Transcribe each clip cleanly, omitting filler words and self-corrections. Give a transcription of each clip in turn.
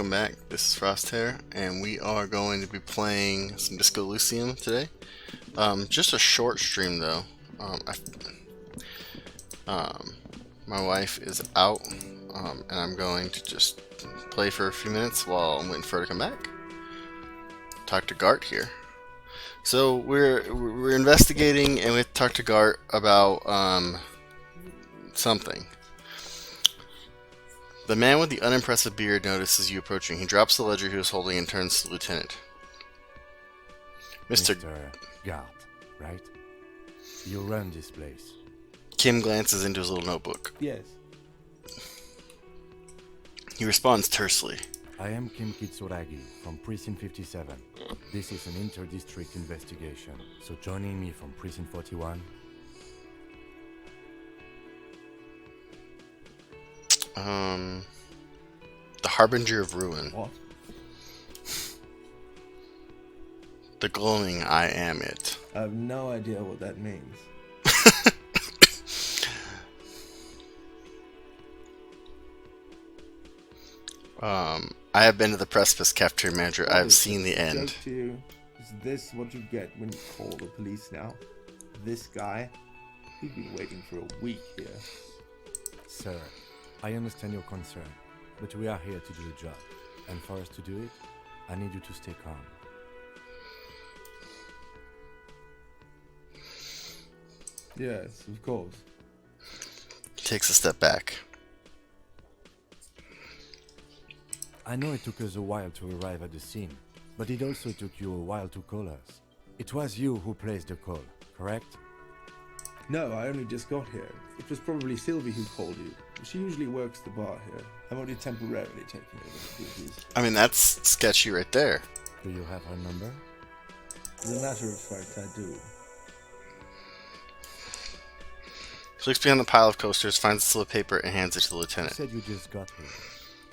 welcome back. This is Frosthair, and we are going to be playing some Disco Elysium today. Just a short stream though. My wife is out, and I'm going to just play for a few minutes while I'm waiting for her to come back. Talk to Gart here. So we're investigating, and we talked to Gart about something. The man with the unimpressive beard notices you approaching. He drops the ledger he was holding and turns to the lieutenant. Mr. Gart, right? You run this place. Kim glances into his little notebook. Yes. He responds tersely. I am Kim Kitsuragi from Precinct 57. This is an inter-district investigation, so joining me from Precinct 41... The Harbinger of Ruin. What? The glowing I am it. I have no idea what that means. I have been to the Precipice, Cafeteria Manager. I have seen the end. Joke to you. Is this what you get when you call the police now? This guy? He's been waiting for a week here. Sir, I understand your concern, but we are here to do the job. And for us to do it, I need you to stay calm. Yes, of course. He takes a step back. I know it took us a while to arrive at the scene, but it also took you a while to call us. It was you who placed the call, correct? No, I only just got here. It was probably Sylvie who called you. She usually works the bar here. I'm only temporarily taking over the duties. I mean, that's sketchy right there. Do you have her number? As a matter of fact, I do. He looks behind the pile of coasters, finds a slip of paper, and hands it to the You lieutenant. said you just got here.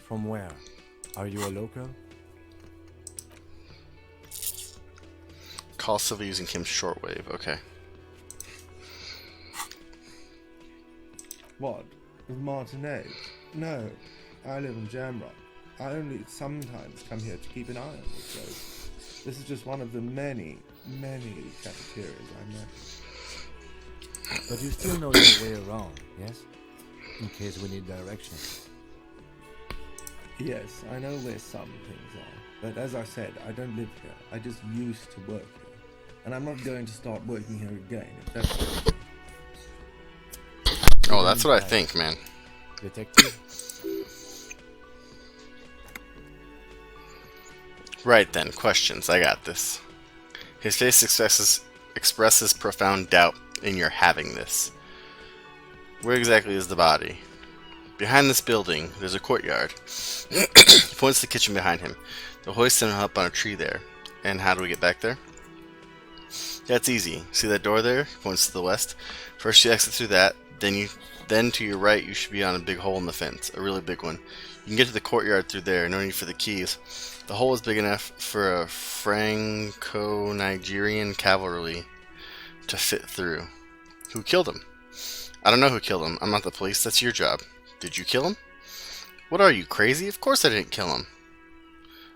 From where? Are you a local? Call Sylvie using Kim's shortwave. Okay. What? With Martinez? No, I live in Jamrock. I only sometimes come here to keep an eye on this place. This is just one of the many, many cafeterias I met. But you still know your way around, yes? In case we need directions. Yes, I know where some things are. But as I said, I don't live here. I just used to work here. And I'm not going to start working here again, if that's what Oh, that's what I think, man. Detective? Right then, questions. I got this. His face expresses profound doubt in your having this. Where exactly is the body? Behind this building, there's a courtyard. He points to the kitchen behind him. The hoist him up on a tree there. And how do we get back there? That's easy. See that door there? He points to the west. First you exit through that, then to your right you should be on a big hole in the fence. A really big one. You can get to the courtyard through there, no need for the keys. The hole is big enough for a Franco-Nigerian cavalry to fit through. Who killed him? I don't know who killed him. I'm not the police. That's your job. Did you kill him? What are you, crazy? Of course I didn't kill him.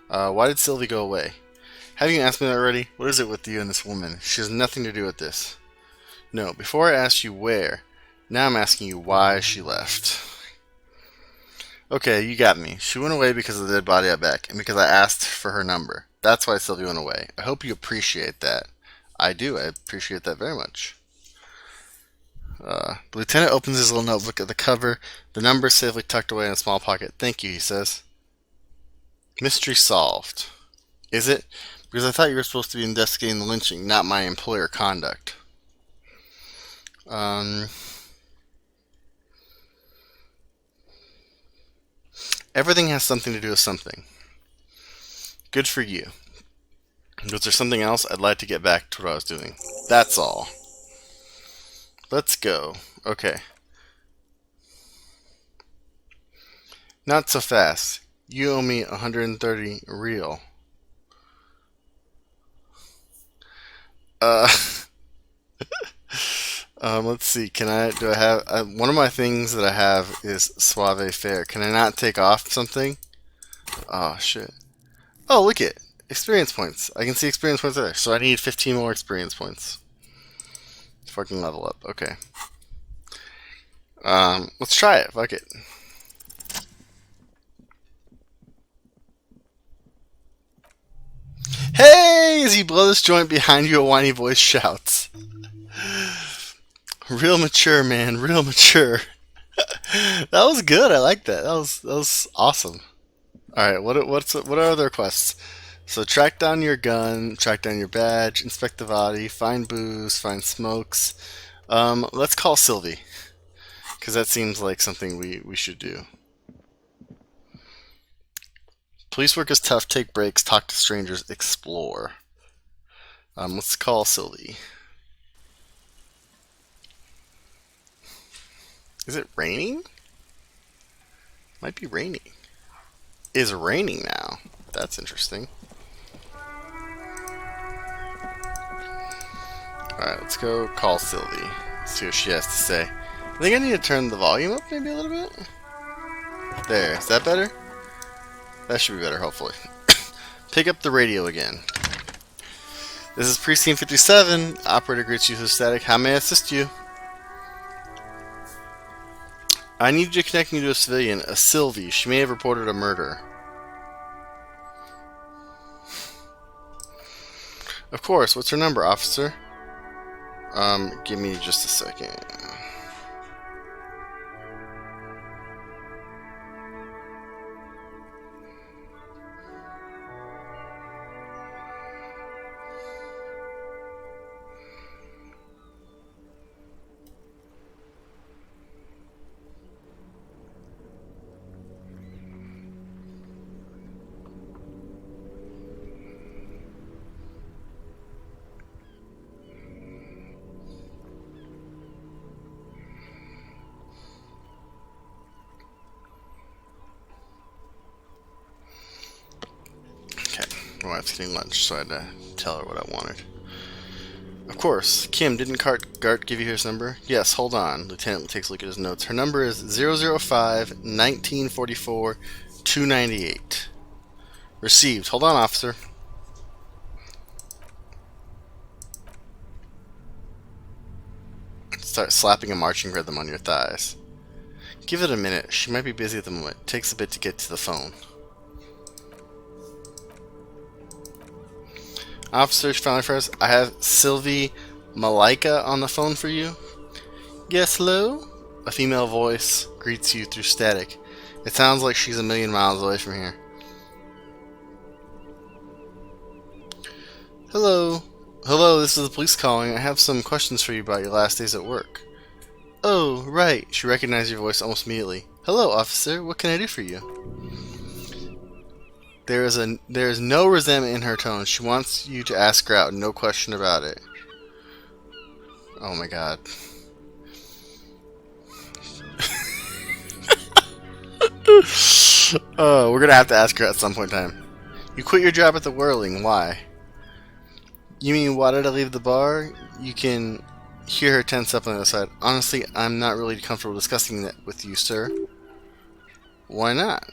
Why did Sylvie go away? Haven't you asked me that already? What is it with you and this woman? She has nothing to do with this. No, before I asked you where, now I'm asking you why she left. Okay, you got me. She went away because of the dead body out back, and because I asked for her number. That's why Sylvie went away. I hope you appreciate that. I do. I appreciate that very much. The lieutenant opens his little notebook at the cover. The number is safely tucked away in a small pocket. Thank you, he says. Mystery solved. Is it? Because I thought you were supposed to be investigating the lynching, not my employer conduct. Everything has something to do with something. Good for you. Was there something else? I'd like to get back to what I was doing. That's all. Let's go. Okay. Not so fast. You owe me 130 real. Let's see. Do I have, one of my things that I have is Suave Fair. Can I not take off something? Oh, shit. Oh, look it. Experience points. I can see experience points there. So I need 15 more experience points. Fucking level up. Okay. Let's try it. Fuck it. Hey! As you blow this joint behind you, a whiny voice shouts. Real mature, man. Real mature. That was good. I like that. That was awesome. All right. What are other quests? So track down your gun, track down your badge, inspect the body, find booze, find smokes. Let's call Sylvie, because that seems like something we should do. Police work is tough. Take breaks. Talk to strangers. Explore. Let's call Sylvie. Is it raining? Might be raining. Is raining now. That's interesting. Alright, let's go call Sylvie. See what she has to say. I think I need to turn the volume up maybe a little bit. There. Is that better? That should be better, hopefully. Pick up the radio again. This is Precinct 57. Operator greets you through static. How may I assist you? I need you to connect me to a civilian, a Sylvie. She may have reported a murder. Of course. What's her number, officer? Give me just a second. My wife's getting lunch, so I had to tell her what I wanted. Of course. Kim, didn't Gart give you his number? Yes, hold on. Lieutenant takes a look at his notes. Her number is 005-1944-298. Received. Hold on, officer. Start slapping a marching rhythm on your thighs. Give it a minute. She might be busy at the moment. Takes a bit to get to the phone. Officer, finally first, I have Sylvie Malika on the phone for you. Yes, hello? A female voice greets you through static. It sounds like she's a million miles away from here. Hello. Hello, this is the police calling. I have some questions for you about your last days at work. Oh, right. She recognized your voice almost immediately. Hello, officer. What can I do for you? There is no resentment in her tone. She wants you to ask her out, no question about it. Oh my god. Oh, we're gonna have to ask her at some point in time. You quit your job at the Whirling. Why? You mean why did I leave the bar? You can hear her tense up on the other side. Honestly, I'm not really comfortable discussing that with you, sir. Why not?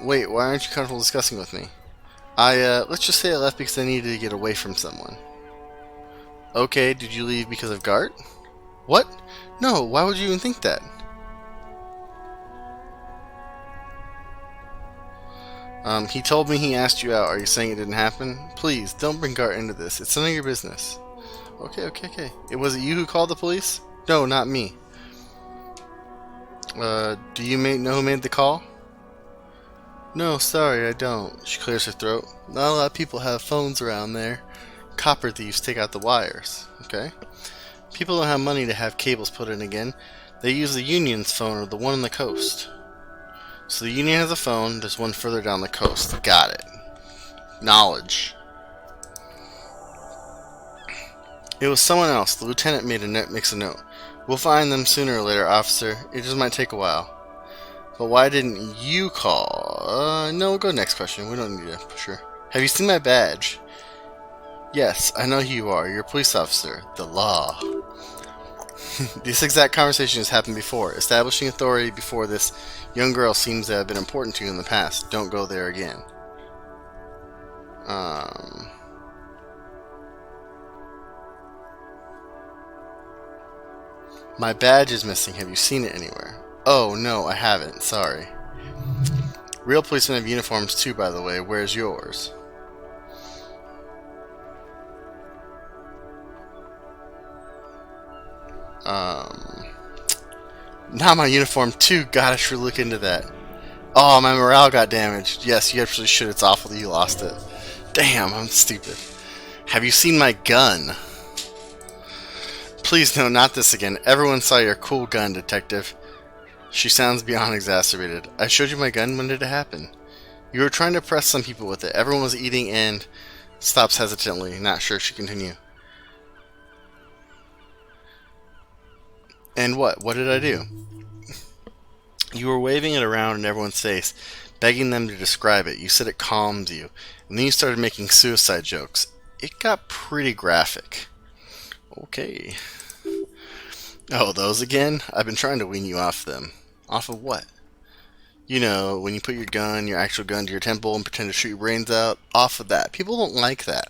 Wait, why aren't you comfortable discussing with me? Let's just say I left because I needed to get away from someone. Okay, did you leave because of Gart? What? No, why would you even think that? He told me he asked you out. Are you saying it didn't happen? Please, don't bring Gart into this. It's none of your business. Okay. Was it you who called the police? No, not me. Do you know who made the call? No, sorry, I don't. She clears her throat. Not a lot of people have phones around there. Copper thieves take out the wires. Okay. People don't have money to have cables put in again. They use the Union's phone or the one on the coast. So the Union has a phone. There's one further down the coast. Got it. Knowledge. It was someone else. The lieutenant makes a note. We'll find them sooner or later, officer. It just might take a while. But why didn't you call? No, we'll go next question. We don't need to push her. Have you seen my badge? Yes, I know who you are. You're a police officer. The law. These exact conversations happened before. Establishing authority before this young girl seems to have been important to you in the past. Don't go there again. My badge is missing. Have you seen it anywhere? Oh, no, I haven't. Sorry. Real policemen have uniforms too, by the way. Where's yours? Not my uniform too. God, I should look into that. Oh, my morale got damaged. Yes, you actually should. It's awful that you lost it. Damn, I'm stupid. Have you seen my gun? Please, no, not this again. Everyone saw your cool gun, detective. She sounds beyond exacerbated. I showed you my gun. When did it happen? You were trying to press some people with it. Everyone was eating and... Stops hesitantly. Not sure she continue. And what? What did I do? You were waving it around in everyone's face, begging them to describe it. You said it calmed you. And then you started making suicide jokes. It got pretty graphic. Okay. Oh, those again? I've been trying to wean you off them. Off of what? You know, when you put your gun, your actual gun, to your temple and pretend to shoot your brains out. Off of that. People don't like that.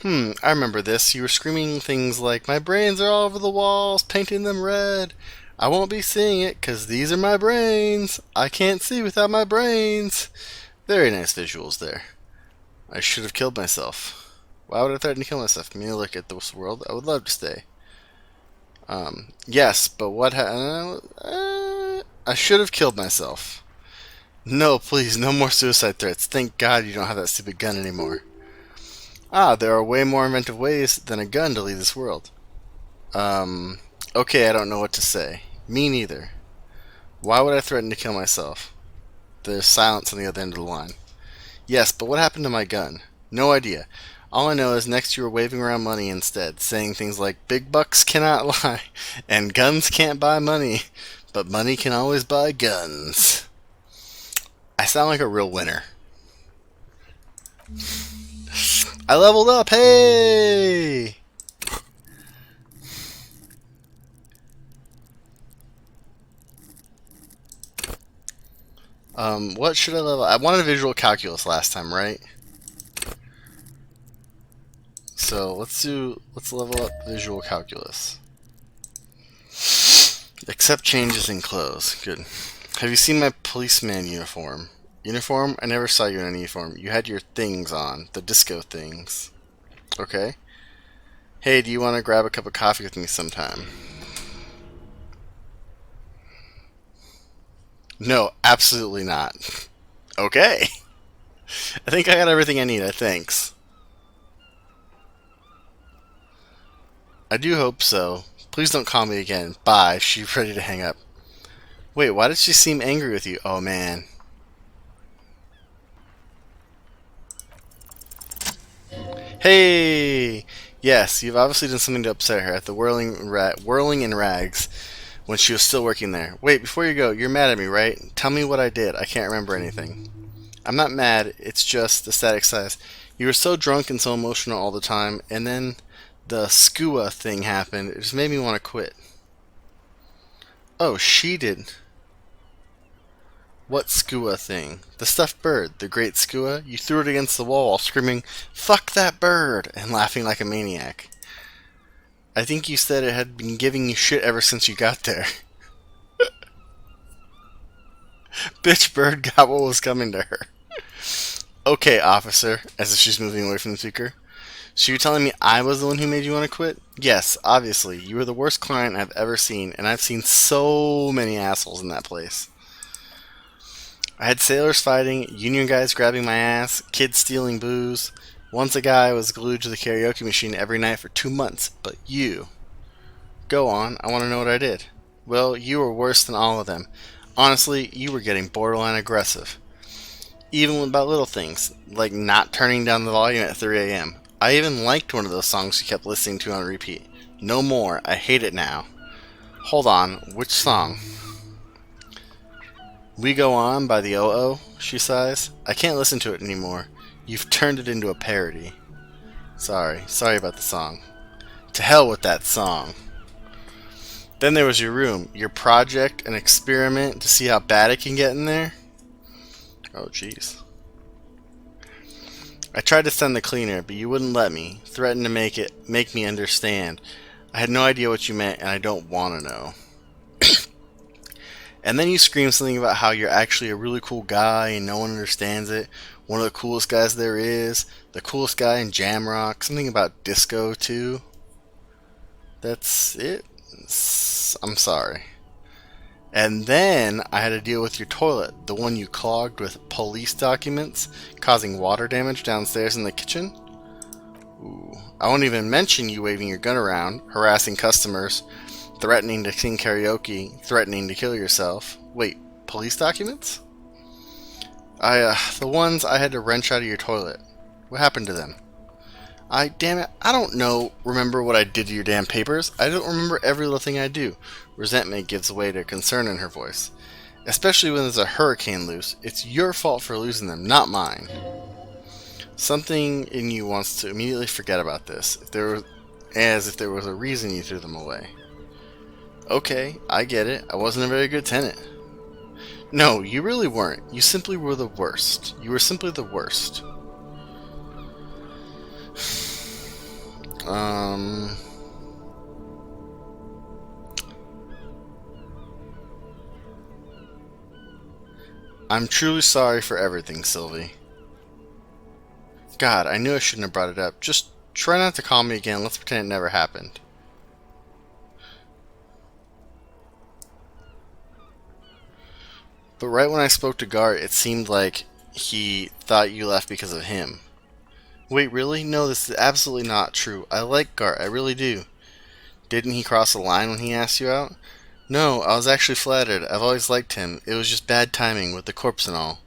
I remember this. You were screaming things like, my brains are all over the walls, painting them red. I won't be seeing it, 'cause these are my brains. I can't see without my brains. Very nice visuals there. I should have killed myself. Why would I threaten to kill myself? Me look at this world. I would love to stay. Yes, but what I should have killed myself. No, please, no more suicide threats. Thank God you don't have that stupid gun anymore. Ah, there are way more inventive ways than a gun to leave this world. Okay, I don't know what to say. Me neither. Why would I threaten to kill myself? There's silence on the other end of the line. Yes, but what happened to my gun? No idea. All I know is next you were waving around money instead, saying things like, big bucks cannot lie, and guns can't buy money, but money can always buy guns. I sound like a real winner. I leveled up, hey! What should I level? I wanted visual calculus last time, right? So let's level up visual calculus. Accept changes in clothes. Good. Have you seen my policeman uniform? Uniform? I never saw you in any uniform. You had your things on. The disco things. Okay. Hey, do you want to grab a cup of coffee with me sometime? No, absolutely not. Okay. I think I got everything I need, thanks. I do hope so. Please don't call me again. Bye. She's ready to hang up. Wait, why did she seem angry with you? Oh, man. Hey! Yes, you've obviously done something to upset her at the whirling in rags when she was still working there. Wait, before you go, you're mad at me, right? Tell me what I did. I can't remember anything. I'm not mad. It's just the static size. You were so drunk and so emotional all the time, and then the skua thing happened. It just made me want to quit. Oh, she did. What skua thing? The stuffed bird, the great skua? You threw it against the wall while screaming, fuck that bird, and laughing like a maniac. I think you said it had been giving you shit ever since you got there. Bitch bird got what was coming to her. Okay, officer, as if she's moving away from the speaker. So you're telling me I was the one who made you want to quit? Yes, obviously. You were the worst client I've ever seen, and I've seen so many assholes in that place. I had sailors fighting, union guys grabbing my ass, kids stealing booze. Once a guy was glued to the karaoke machine every night for 2 months, but you... Go on, I want to know what I did. Well, you were worse than all of them. Honestly, you were getting borderline aggressive. Even about little things, like not turning down the volume at 3 a.m. I even liked one of those songs you kept listening to on repeat. No more, I hate it now. Hold on, which song? We Go On by the O.O., she sighs. I can't listen to it anymore. You've turned it into a parody. Sorry about the song. To hell with that song. Then there was your room, your project, an experiment to see how bad it can get in there. Oh, jeez. I tried to send the cleaner, but you wouldn't let me. Threatened to make me understand. I had no idea what you meant, and I don't want to know. And then you scream something about how you're actually a really cool guy and no one understands it. One of the coolest guys there is. The coolest guy in Jamrock. Something about disco, too. That's it. I'm sorry. And then I had to deal with your toilet, the one you clogged with police documents, causing water damage downstairs in the kitchen. Ooh. I won't even mention you waving your gun around, harassing customers, threatening to sing karaoke, threatening to kill yourself. Wait, police documents? The ones I had to wrench out of your toilet. What happened to them? Damn it, I don't remember what I did to your damn papers. I don't remember every little thing I do. Resentment gives way to concern in her voice. Especially when there's a hurricane loose. It's your fault for losing them, not mine. Something in you wants to immediately forget about this, as if there was a reason you threw them away. Okay, I get it. I wasn't a very good tenant. No, you really weren't. You simply were the worst. You were simply the worst. I'm truly sorry for everything, Sylvie. God, I knew I shouldn't have brought it up. Just try not to call me again. Let's pretend it never happened. But right when I spoke to Gart, it seemed like he thought you left because of him. Wait, really? No, this is absolutely not true. I like Gart, I really do. Didn't he cross the line when he asked you out? No, I was actually flattered. I've always liked him. It was just bad timing with the corpse and all.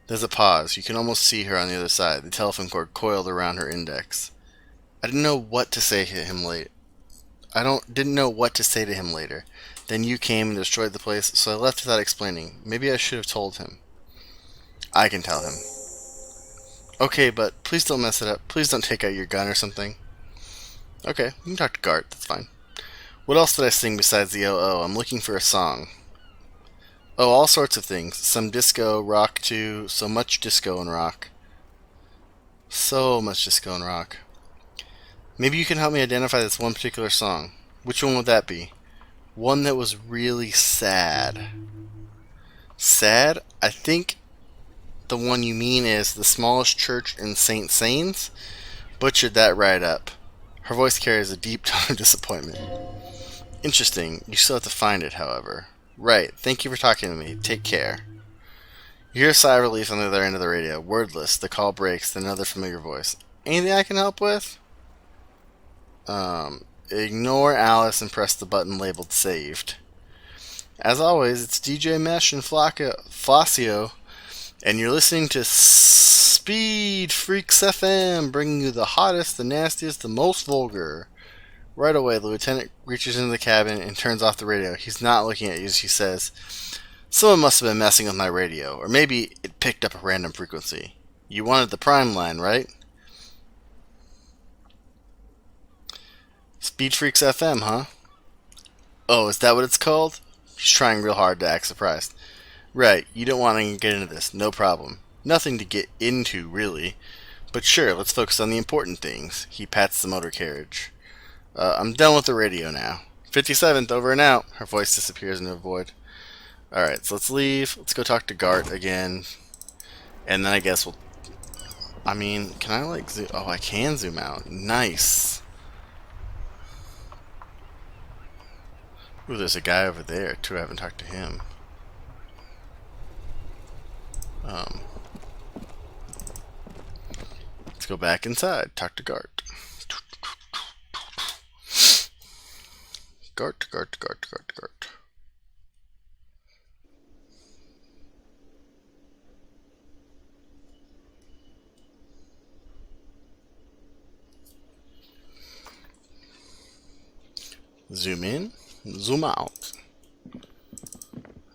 There's a pause. You can almost see her on the other side, the telephone cord coiled around her index. I didn't know what to say to him didn't know what to say to him later. Then you came and destroyed the place, so I left without explaining. Maybe I should have told him. I can tell him. Okay, but please don't mess it up. Please don't take out your gun or something. Okay, you can talk to Gart. That's fine. What else did I sing besides the oh? I'm looking for a song. Oh, all sorts of things. Some disco, rock too. So much disco and rock. So much disco and rock. Maybe you can help me identify this one particular song. Which one would that be? One that was really sad. Sad? I think the one you mean is The Smallest Church in St. Sains. Butchered that right up. Her voice carries a deep tone of disappointment. Interesting. You still have to find it, however. Right. Thank you for talking to me. Take care. You hear a sigh of relief on the other end of the radio. Wordless. The call breaks. Then another familiar voice. Anything I can help with? Ignore Alice and press the button labeled saved. As always, it's DJ Mesh and Flacio, and you're listening to Speed Freaks FM, bringing you the hottest, the nastiest, the most vulgar. Right away, the lieutenant reaches into the cabin and turns off the radio. He's not looking at you as he says, "Someone must have been messing with my radio, or maybe it picked up a random frequency. You wanted the prime line, right?" Speed Freaks FM, huh? Oh, is that what it's called? He's trying real hard to act surprised. Right, you don't want to get into this, no problem. Nothing to get into, really. But sure, let's focus on the important things. He pats the motor carriage. I'm done with the radio now. 57th, over and out. Her voice disappears into a void. Alright, so let's leave. Let's go talk to Gart again. And then I guess we'll... I mean, can I like zoom... Oh, I can zoom out. Nice. Ooh, there's a guy over there, too. I haven't talked to him. Let's go back inside. Talk to Gart. Gart. Zoom in, zoom out.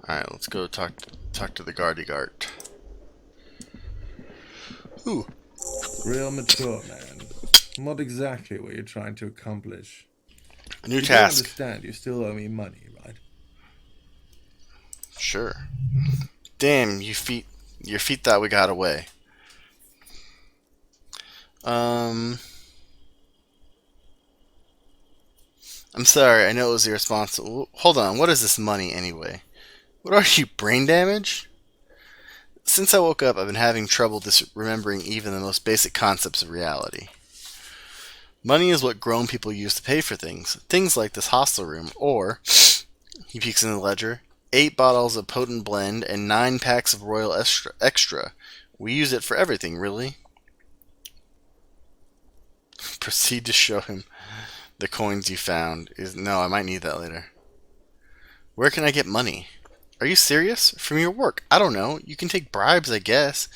Alright, let's go talk to the Gart. Ooh. Real mature, man. What exactly were you trying to accomplish? A new You do task. understand you still owe me money, right? Sure. Damn, your feet thought we got away. I'm sorry, I know it was irresponsible. Hold on, what is this money anyway? What are you, brain damage? Since I woke up, I've been having trouble remembering even the most basic concepts of reality. Money is what grown people use to pay for things. Things like this hostel room, or, he peeks in the ledger, 8 bottles of potent blend and 9 packs of Royal Extra. We use it for everything, really. Proceed to show him the coins you found. No, I might need that later. Where can I get money? Are you serious? From your work? I don't know. You can take bribes, I guess.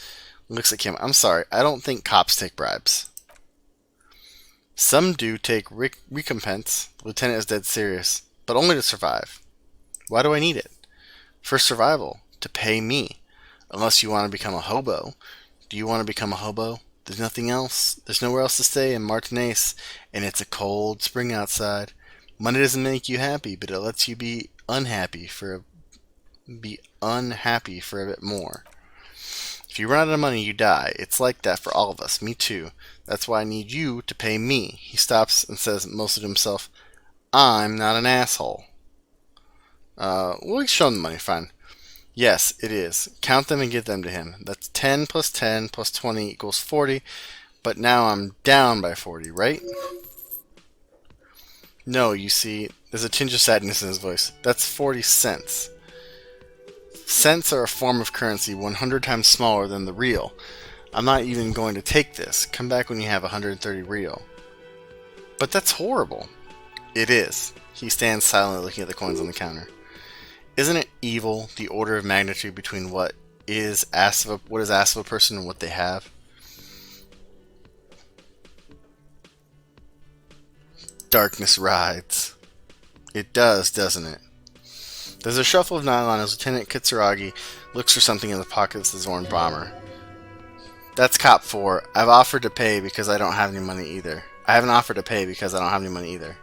Looks at Kim. I'm sorry. I don't think cops take bribes. Some do take recompense. The lieutenant is dead serious. But only to survive. Why do I need it? For survival. To pay me. Unless you want to become a hobo. Do you want to become a hobo? There's nothing else. There's nowhere else to stay in Martinez. And it's a cold spring outside. Money doesn't make you happy, but it lets you be unhappy for a bit more. If you run out of money, you die. It's like that for all of us. Me too. That's why I need you to pay me. He stops and says, mostly to himself, I'm not an asshole. We'll show him the money, fine. Yes, it is. Count them and give them to him. That's 10 plus 10 plus 20 equals 40. But now I'm down by 40, right? No, you see, there's a tinge of sadness in his voice. That's 40 cents. Cents are a form of currency 100 times smaller than the real. I'm not even going to take this. Come back when you have 130 real. But that's horrible. It is. He stands silently looking at the coins on the counter. Isn't it evil, the order of magnitude between what is asked of a person and what they have? Darkness rides. It does, doesn't it? There's a shuffle of nylon as Lieutenant Kitsuragi looks for something in the pockets of his worn bomber. That's Cop 4. I've offered to pay because I don't have any money either. I haven't offered to pay because I don't have any money either.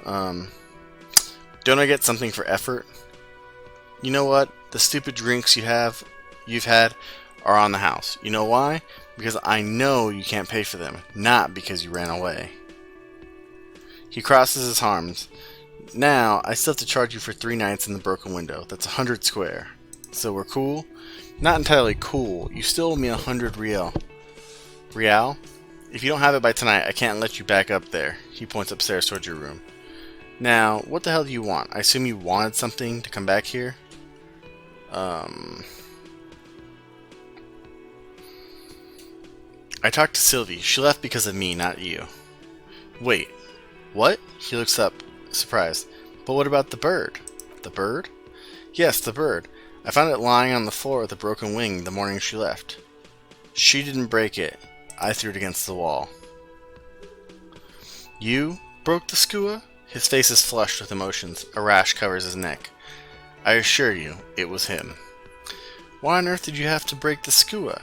Don't I get something for effort? You know what? The stupid drinks you've had are on the house. You know why? Because I know you can't pay for them, not because you ran away. He crosses his arms. Now, I still have to charge you for 3 nights in the broken window. That's 100 square. So we're cool? Not entirely cool. You still owe me 100 real. Real? If you don't have it by tonight, I can't let you back up there. He points upstairs towards your room. Now, what the hell do you want? I assume you wanted something to come back here? I talked to Sylvie. She left because of me, not you. Wait. What? He looks up, surprised. But what about the bird? The bird? Yes, the bird. I found it lying on the floor with a broken wing the morning she left. She didn't break it. I threw it against the wall. You broke the skua? His face is flushed with emotions. A rash covers his neck. I assure you, it was him. Why on earth did you have to break the skua?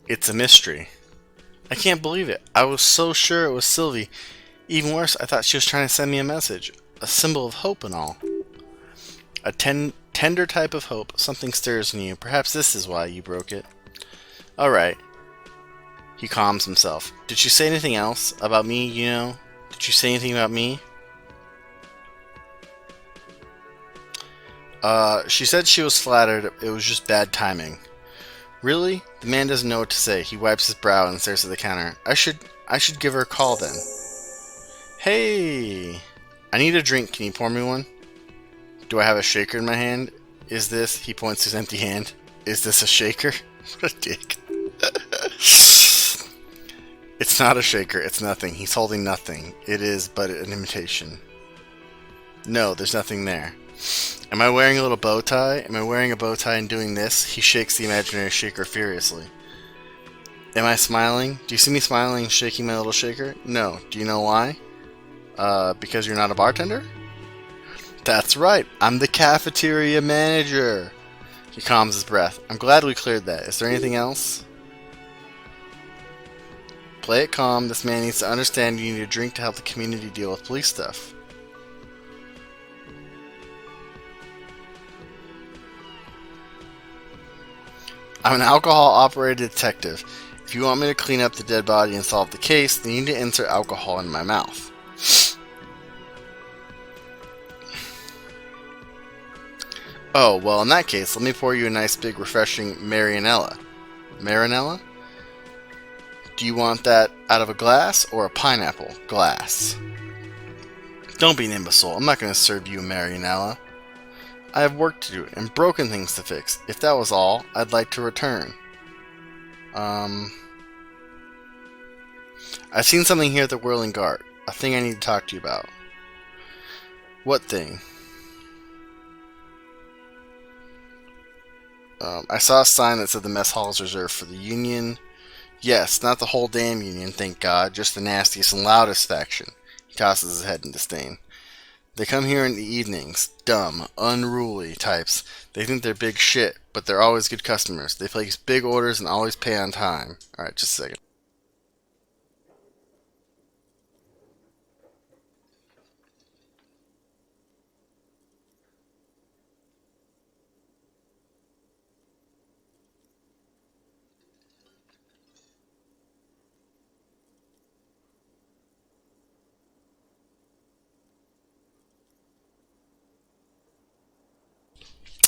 It's a mystery. I can't believe it. I was so sure it was Sylvie. Even worse, I thought she was trying to send me a message. A symbol of hope and all. A tender type of hope. Something stirs in you. Perhaps this is why you broke it. Alright. He calms himself. Did she say anything else about me, you know? Did she say anything about me? She said she was flattered. It was just bad timing. Really? The man doesn't know what to say. He wipes his brow and stares at the counter. I should give her a call then. Hey! I need a drink. Can you pour me one? Do I have a shaker in my hand? Is this... He points to his empty hand. Is this a shaker? What a dick. It's not a shaker. It's nothing. He's holding nothing. It is but an imitation. No, there's nothing there. Am I wearing a little bow tie? Am I wearing a bow tie and doing this? He shakes the imaginary shaker furiously. Am I smiling? Do you see me smiling and shaking my little shaker? No. Do you know why? Because you're not a bartender? That's right. I'm the cafeteria manager. He calms his breath. I'm glad we cleared that. Is there anything else? Play it calm. This man needs to understand you need a drink to help the community deal with police stuff. I'm an alcohol-operated detective. If you want me to clean up the dead body and solve the case, then you need to insert alcohol in my mouth. Oh, well, in that case, let me pour you a nice big refreshing Marinella. Marinella? Do you want that out of a glass or a pineapple glass? Don't be an imbecile. I'm not going to serve you a Marinella. I have work to do and broken things to fix. If that was all, I'd like to return. I've seen something here at the Whirling Guard. A thing I need to talk to you about. What thing? I saw a sign that said the mess hall is reserved for the Union. Yes, not the whole damn Union, thank God. Just the nastiest and loudest faction. He tosses his head in disdain. They come here in the evenings. Dumb, unruly types. They think they're big shit, but they're always good customers. They place big orders and always pay on time. Alright, just a second.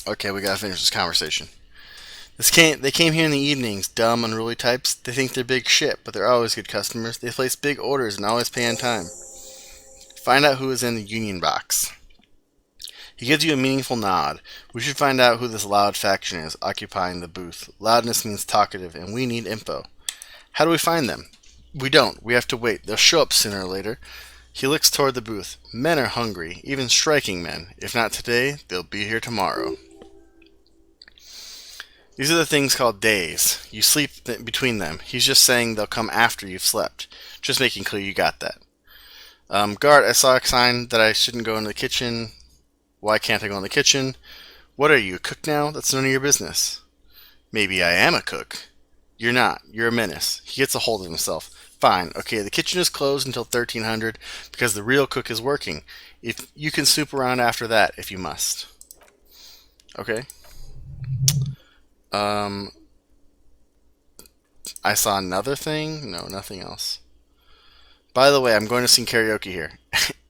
Okay, we gotta finish this conversation. They came here in the evenings, dumb, unruly types. They think they're big shit, but they're always good customers. They place big orders and always pay on time. Find out who is in the Union box. He gives you a meaningful nod. We should find out who this loud faction is occupying the booth. Loudness means talkative, and we need info. How do we find them? We don't. We have to wait. They'll show up sooner or later. He looks toward the booth. Men are hungry, even striking men. If not today, they'll be here tomorrow. These are the things called days. You sleep between them. He's just saying they'll come after you've slept. Just making clear you got that. Guard, I saw a sign that I shouldn't go in the kitchen. Why can't I go in the kitchen? What are you, a cook now? That's none of your business. Maybe I am a cook. You're not. You're a menace. He gets a hold of himself. Fine. Okay, the kitchen is closed until 1300 because the real cook is working. If you can snoop around after that if you must. Okay. I saw another thing? No, nothing else. By the way, I'm going to sing karaoke here.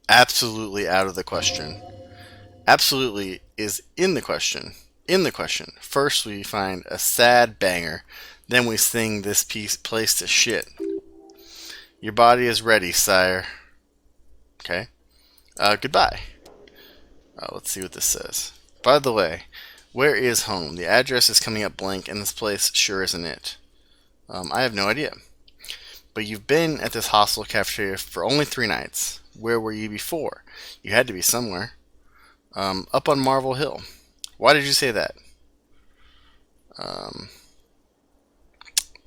Absolutely out of the question. Absolutely is in the question. In the question. First we find a sad banger. Then we sing this place to shit. Your body is ready, sire. Okay. Goodbye. Let's see what this says. By the way, where is home? The address is coming up blank, and this place sure isn't it. I have no idea. But you've been at this hostel cafeteria for only 3 nights. Where were you before? You had to be somewhere. Up on Marvel Hill. Why did you say that?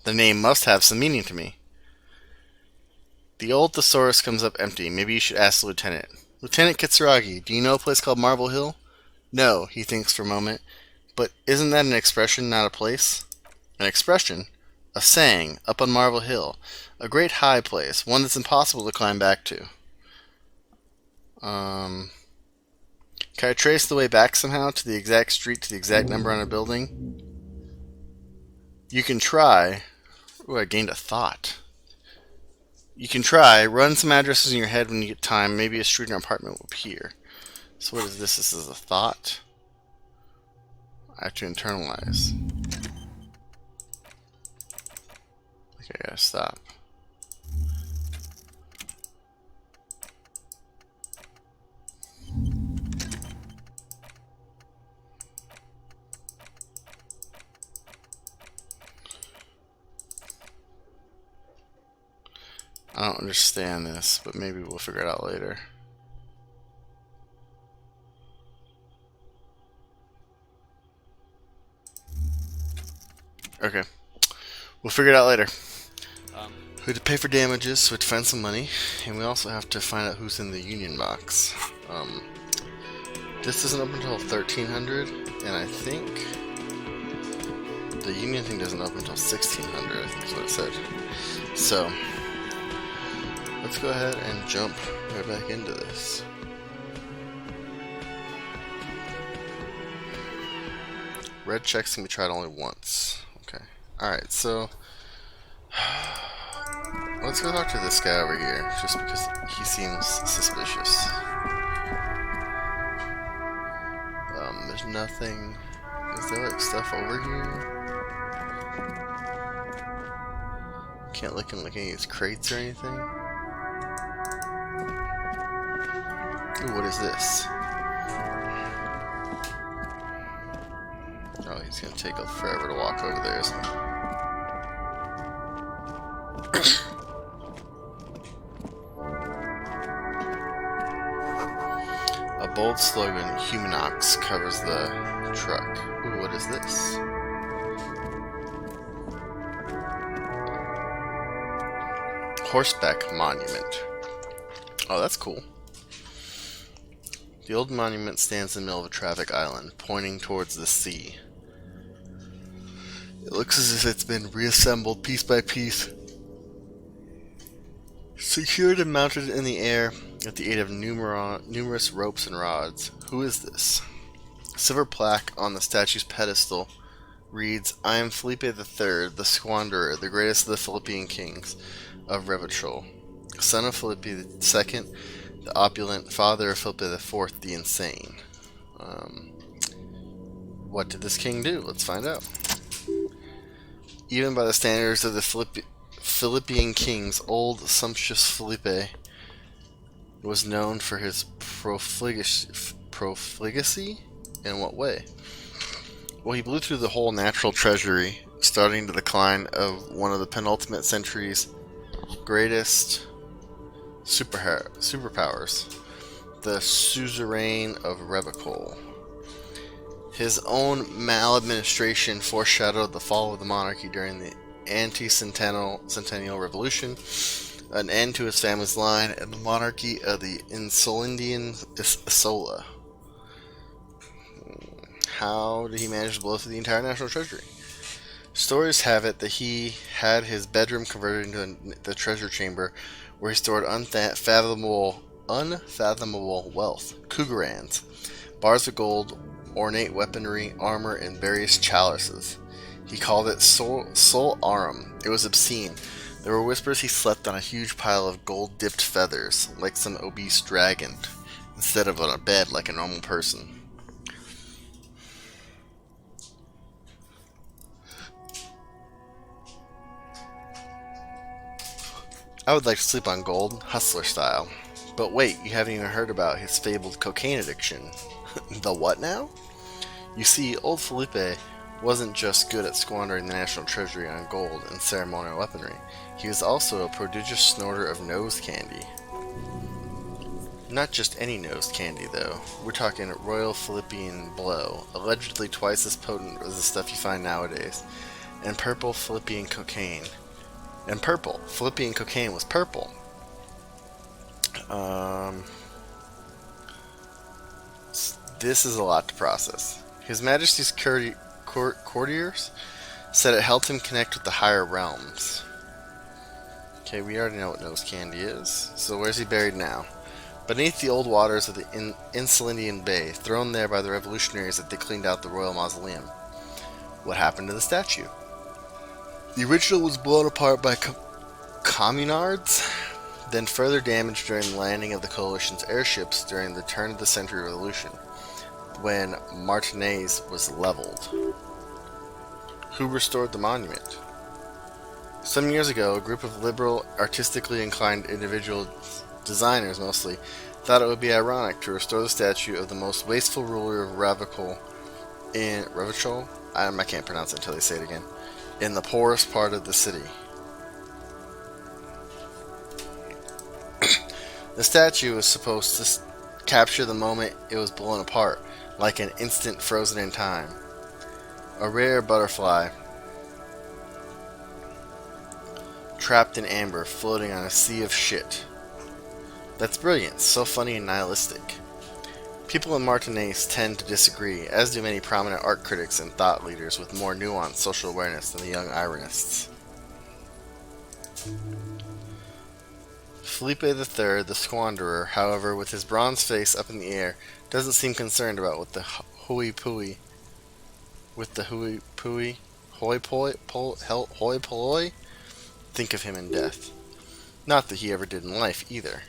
The name must have some meaning to me. The old thesaurus comes up empty. Maybe you should ask the lieutenant. Lieutenant Kitsuragi, do you know a place called Marvel Hill? No, he thinks for a moment. But isn't that an expression, not a place? An expression? A saying, up on Marvel Hill. A great high place, one that's impossible to climb back to. Can I trace the way back somehow to the exact street, to the exact number on a building? You can try. Ooh, I gained a thought. You can try. Run some addresses in your head when you get time. Maybe a street or apartment will appear. So what is this? This is a thought. I have to internalize. Okay, I gotta stop. I don't understand this, but maybe we'll figure it out later. Okay. We'll figure it out later. We have to pay for damages, so we have to find some money, and we also have to find out who's in the Union box. This doesn't open until 1300, and I think the Union thing doesn't open until 1600, I think is what it said. So, let's go ahead and jump right back into this. Red checks can be tried only once. Okay. Alright, so let's go talk to this guy over here, just because he seems suspicious. There's nothing. Is there like stuff over here? Can't look in like any of his crates or anything. Ooh, what is this? Oh, he's gonna take forever to walk over there, isn't he? A bold slogan, Humanox, covers the truck. Ooh, what is this? Horseback Monument. Oh, that's cool. The old monument stands in the middle of a traffic island, pointing towards the sea. It looks as if it's been reassembled piece by piece, secured and mounted in the air with the aid of numerous ropes and rods. Who is this? A silver plaque on the statue's pedestal reads, I am Felipe III, the Squanderer, the greatest of the Philippian kings of Revachol, son of Felipe II, the opulent, father of Felipe IV, the insane. What did this king do? Let's find out. Even by the standards of the Philippian kings, old sumptuous Felipe was known for his profligacy? In what way? Well, he blew through the whole natural treasury, starting the decline of one of the penultimate century's greatest superpowers, the suzerain of Revachol. His own maladministration foreshadowed the fall of the monarchy during the anti-centennial revolution, an end to his family's line, and the monarchy of the Insulindian Isola. How did he manage to blow through the entire national treasury? Stories have it that he had his bedroom converted into the treasure chamber, where he stored unfathomable wealth, kugarans, bars of gold, ornate weaponry, armor, and various chalices. He called it Sol Arum. It was obscene. There were whispers he slept on a huge pile of gold-dipped feathers, like some obese dragon, instead of on a bed like a normal person. I would like to sleep on gold, hustler style. But wait, you haven't even heard about his fabled cocaine addiction. The what now? You see, old Felipe wasn't just good at squandering the national treasury on gold and ceremonial weaponry. He was also a prodigious snorter of nose candy. Not just any nose candy, though. We're talking Royal Philippian Blow, allegedly twice as potent as the stuff you find nowadays, and purple Philippian cocaine. And purple. Philippian cocaine was purple. This is a lot to process. His Majesty's courtiers said it helped him connect with the higher realms. Okay, we already know what nose candy is. So where's he buried now? Beneath the old waters of the Insulindian Bay, thrown there by the revolutionaries that they cleaned out the royal mausoleum. What happened to the statue? The original was blown apart by communards, then further damaged during the landing of the coalition's airships during the turn of the century revolution, when Martinez was leveled. Who restored the monument? Some years ago, a group of liberal, artistically inclined individuals, designers mostly, thought it would be ironic to restore the statue of the most wasteful ruler of Revachol, I can't pronounce it until they say it again, in the poorest part of the city. The statue was supposed to capture the moment it was blown apart, like an instant frozen in time. A rare butterfly, trapped in amber, floating on a sea of shit. That's brilliant, so funny and nihilistic. People in Martinez tend to disagree, as do many prominent art critics and thought leaders with more nuanced social awareness than the young ironists. Felipe III, the squanderer, however, with his bronze face up in the air, doesn't seem concerned about what the hoi polloi, hoi polloi think of him in death. Not that he ever did in life either.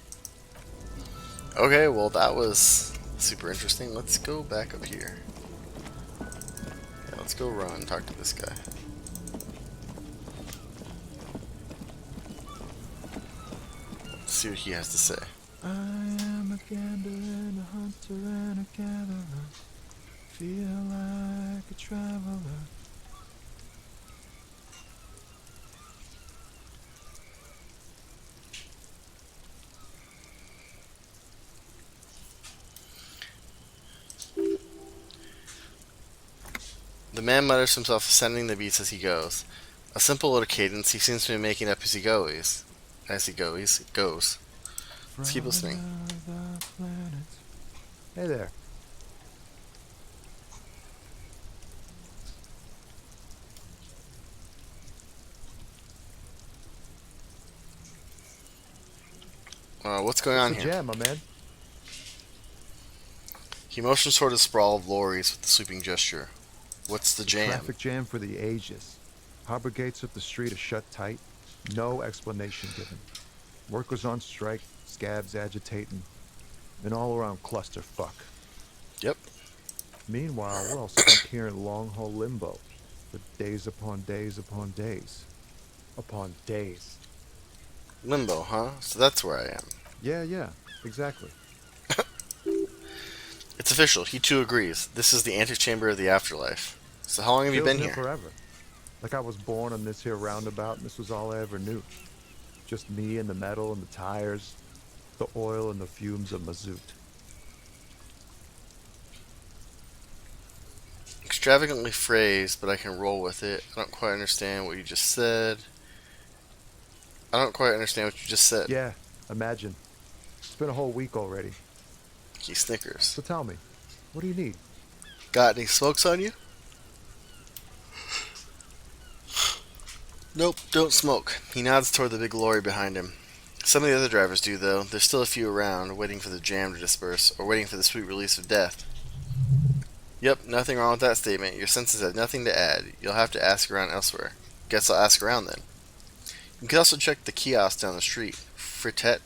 Okay, well that was super interesting. Let's go back up here. Yeah, let's go run and talk to this guy. Let's see what he has to say. I am a gambler and a hunter and a gatherer. Feel like a traveler. The man mutters to himself, ascending the beats as he goes. A simple little cadence he seems to be making up as he goes. Let's keep listening. Hey there. What's going on What's the here? jam, my man? He motions toward a sprawl of lorries with a sweeping gesture. What's the jam? Traffic jam for the ages. Harbor gates up the street are shut tight. No explanation given. Workers on strike, scabs agitating, an all-around clusterfuck. Yep. Meanwhile, we're all stuck here in long-haul limbo for days upon days upon days. Upon days. Limbo, huh? So that's where I am. Yeah, exactly. It's official. He too agrees. This is the antechamber of the afterlife. So how long have you Feels been new here? forever. Like I was born on this here roundabout and this was all I ever knew. Just me and the metal and the tires, the oil and the fumes of mazout. Extravagantly phrased, but I can roll with it. I don't quite understand what you just said. Yeah, imagine. It's been a whole week already. He snickers. So tell me, what do you need? Got any smokes on you? Nope, don't smoke. He nods toward the big lorry behind him. Some of the other drivers do, though. There's still a few around, waiting for the jam to disperse, or waiting for the sweet release of death. Yep, nothing wrong with that statement. Your senses have nothing to add. You'll have to ask around elsewhere. Guess I'll ask around then. You can also check the kiosk down the street. Frit?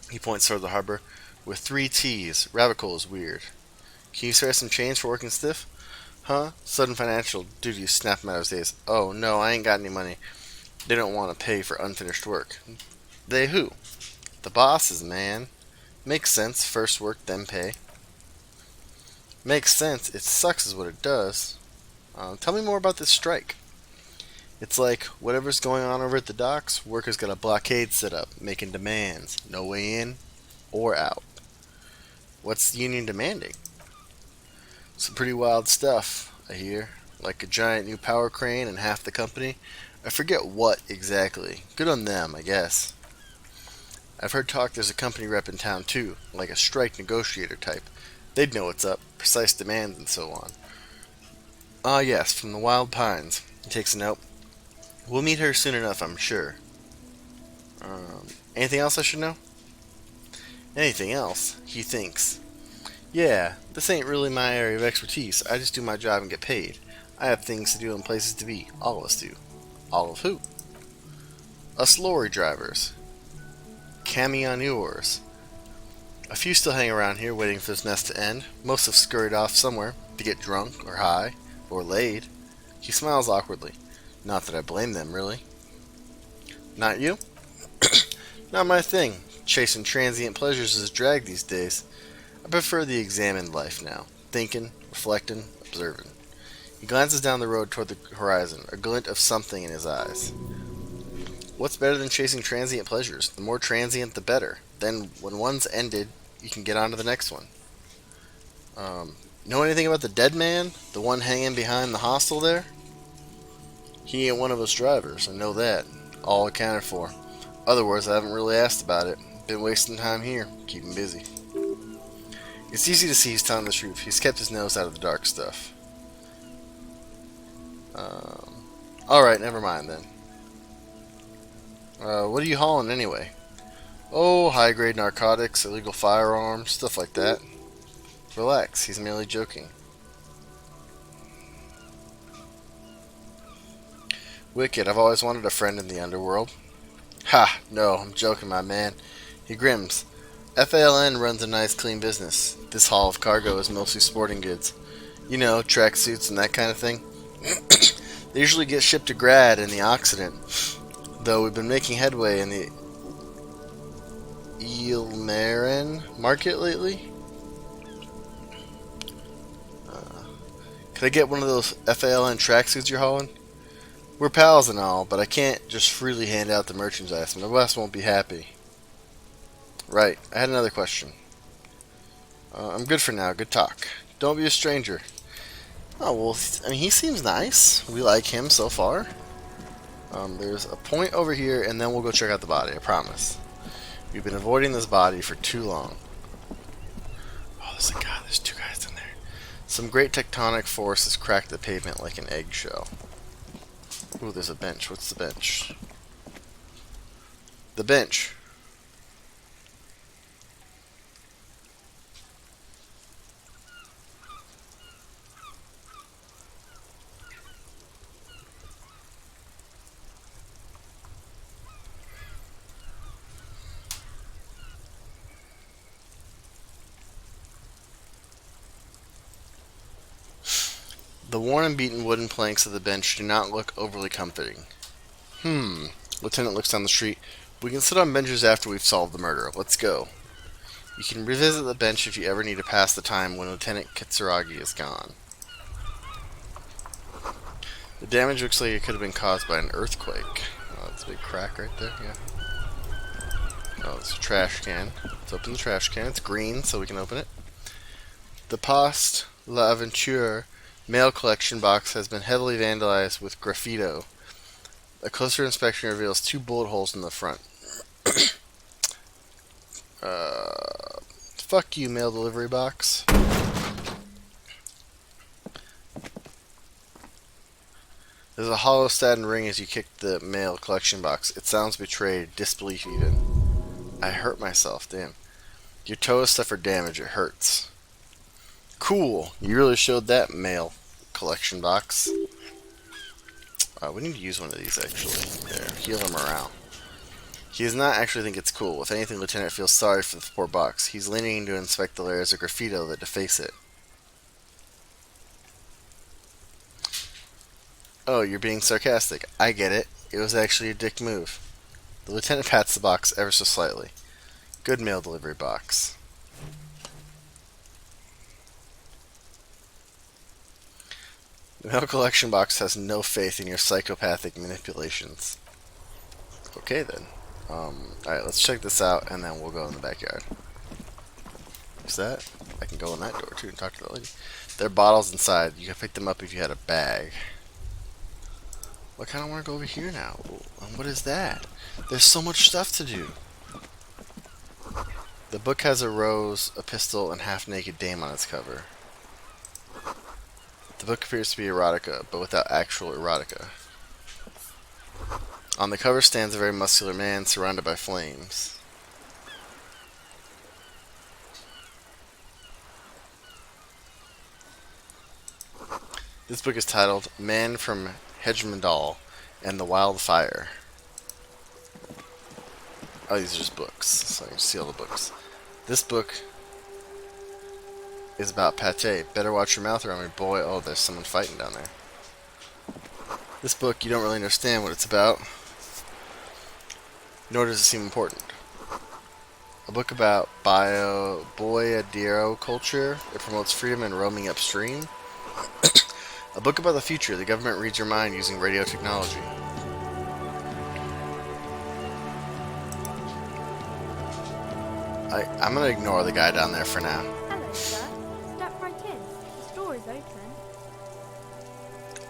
He points toward the harbor. With 3 T's. Ravicola is weird. Can you spare some change for working stiff? Huh? Sudden financial duties snap him out of his days. Oh, no, I ain't got any money. They don't want to pay for unfinished work. They who? The bosses, man. Makes sense. First work, then pay. Makes sense. It sucks is what it does. Tell me more about this strike. It's like whatever's going on over at the docks, workers got a blockade set up, making demands. No way in or out. What's the union demanding? Some pretty wild stuff, I hear. Like a giant new power crane and half the company. I forget what exactly. Good on them, I guess. I've heard talk there's a company rep in town too, like a strike negotiator type. They'd know what's up, precise demands and so on. Ah yes, from the Wild Pines. He takes a note. We'll meet her soon enough, I'm sure. Anything else I should know? Anything else? He thinks. Yeah, this ain't really my area of expertise. I just do my job and get paid. I have things to do and places to be. All of us do. All of who? Us lorry drivers. Camionneurs. A few still hang around here waiting for this mess to end. Most have scurried off somewhere to get drunk or high or laid. He smiles awkwardly. Not that I blame them, really. Not you? Not my thing. Chasing transient pleasures is a drag these days. I prefer the examined life now. Thinking, reflecting, observing. He glances down the road toward the horizon, a glint of something in his eyes. What's better than chasing transient pleasures? The more transient, the better. Then, when one's ended, you can get on to the next one. Know anything about the dead man? The one hanging behind the hostel there? He ain't one of us drivers, I know that. All accounted for. Otherwise, I haven't really asked about it. Been wasting time here, keeping busy. It's easy to see he's telling the truth. He's kept his nose out of the dark stuff. Alright, never mind then. What are you hauling anyway? Oh, high-grade narcotics, illegal firearms, stuff like that. Relax, he's merely joking. Wicked, I've always wanted a friend in the underworld. Ha, no, I'm joking, my man. He grims. FALN runs a nice, clean business. This haul of cargo is mostly sporting goods. You know, tracksuits and that kind of thing. They usually get shipped to Grad in the Occident, though we've been making headway in the Ilmaren market lately. Can I get one of those FALN tracksuits you're hauling? We're pals and all, but I can't just freely hand out the merchandise. My boss won't be happy. Right, I had another question. I'm good for now. Good talk. Don't be a stranger. Oh, well, I mean, he seems nice. We like him so far. There's a point over here, and then we'll go check out the body, I promise. We've been avoiding this body for too long. Oh, there's two guys in there. Some great tectonic force has cracked the pavement like an eggshell. Ooh, there's a bench. What's the bench? The bench. The worn and beaten wooden planks of the bench do not look overly comforting. Lieutenant looks down the street. We can sit on benches after we've solved the murder. Let's go. You can revisit the bench if you ever need to pass the time when Lieutenant Kitsuragi is gone. The damage looks like it could have been caused by an earthquake. Oh, that's a big crack right there, yeah. Oh, it's a trash can. Let's open the trash can. It's green, so we can open it. The Poste L'Aventure mail collection box has been heavily vandalized with graffito. A closer inspection reveals 2 bullet holes in the front. Fuck you, mail delivery box. There's a hollow statin ring as you kick the mail collection box. It sounds betrayed, disbelief even. I hurt myself, damn. Your toe has suffered damage, it hurts. Cool, you really showed that mail collection box. We need to use one of these actually. There, heal him morale. He does not actually think it's cool. If anything, Lieutenant feels sorry for the poor box. He's leaning to inspect the layers of graffito that deface it. Oh, you're being sarcastic. I get it. It was actually a dick move. The lieutenant pats the box ever so slightly. Good mail delivery box. The mail collection box has no faith in your psychopathic manipulations. Okay then. Alright, let's check this out and then we'll go in the backyard. Is that? I can go in that door too and talk to the lady. There are bottles inside. You can pick them up if you had a bag. I kind of want to go over here now. What is that? There's so much stuff to do. The book has a rose, a pistol, and half-naked dame on its cover. The book appears to be erotica, but without actual erotica. On the cover stands a very muscular man surrounded by flames. This book is titled Man from Hedgemandal and the Wildfire. Oh, these are just books, so I can see all the books. This book is about pate. Better watch your mouth around me, boy. Oh, there's someone fighting down there. This book, you don't really understand what it's about, nor does it seem important. A book about boyadero culture. It promotes freedom and roaming upstream. A book about the future. The government reads your mind using radio technology. I'm gonna ignore the guy down there for now. Hello, sir. Step right in. The store is open.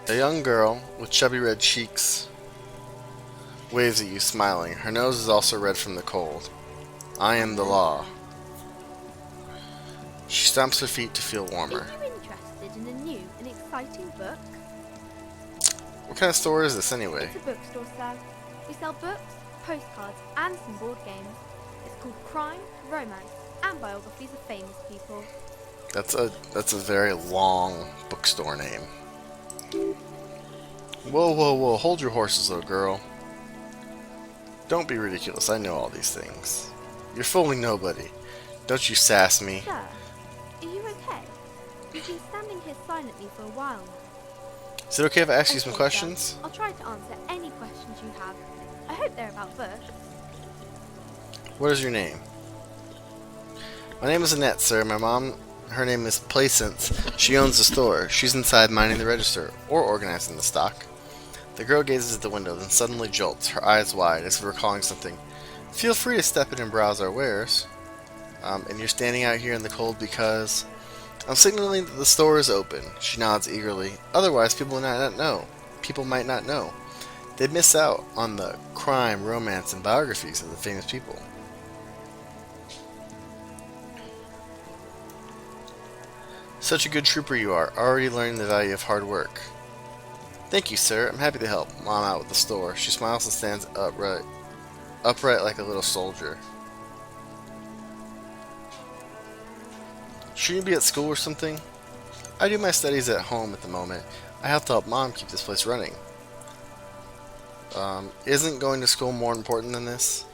A young girl with chubby red cheeks waves at you, smiling. Her nose is also red from the cold. I am the law. She stamps her feet to feel warmer. Are you interested in a new and exciting book? What kind of store is this anyway? It's a bookstore, sir. We sell books, postcards, and some board games. It's called Crime, Romance, and Biographies of Famous People. That's a very long bookstore name. Whoa, whoa, whoa! Hold your horses, little girl. Don't be ridiculous. I know all these things. You're fooling nobody. Don't you sass me. Sir, are you okay? You've been standing here silently for a while now. Is it okay if I ask you some Okay, questions? sir, I'll try to answer any questions you have. I hope they're about books. What is your name? My name is Annette, sir. My mom, her name is Placence. She owns the store. She's inside minding the register, or organizing the stock. The girl gazes at the window, then suddenly jolts, her eyes wide, as if recalling something. Feel free to step in and browse our wares. And you're standing out here in the cold because... I'm signaling that the store is open. She nods eagerly. Otherwise, people might not know. They'd miss out on the crime, romance, and biographies of the famous people. Such a good trooper you are, already learning the value of hard work. Thank you, sir. I'm happy to help Mom out with the store. She smiles and stands upright like a little soldier. Shouldn't you be at school or something? I do my studies at home at the moment. I have to help Mom keep this place running. Isn't going to school more important than this?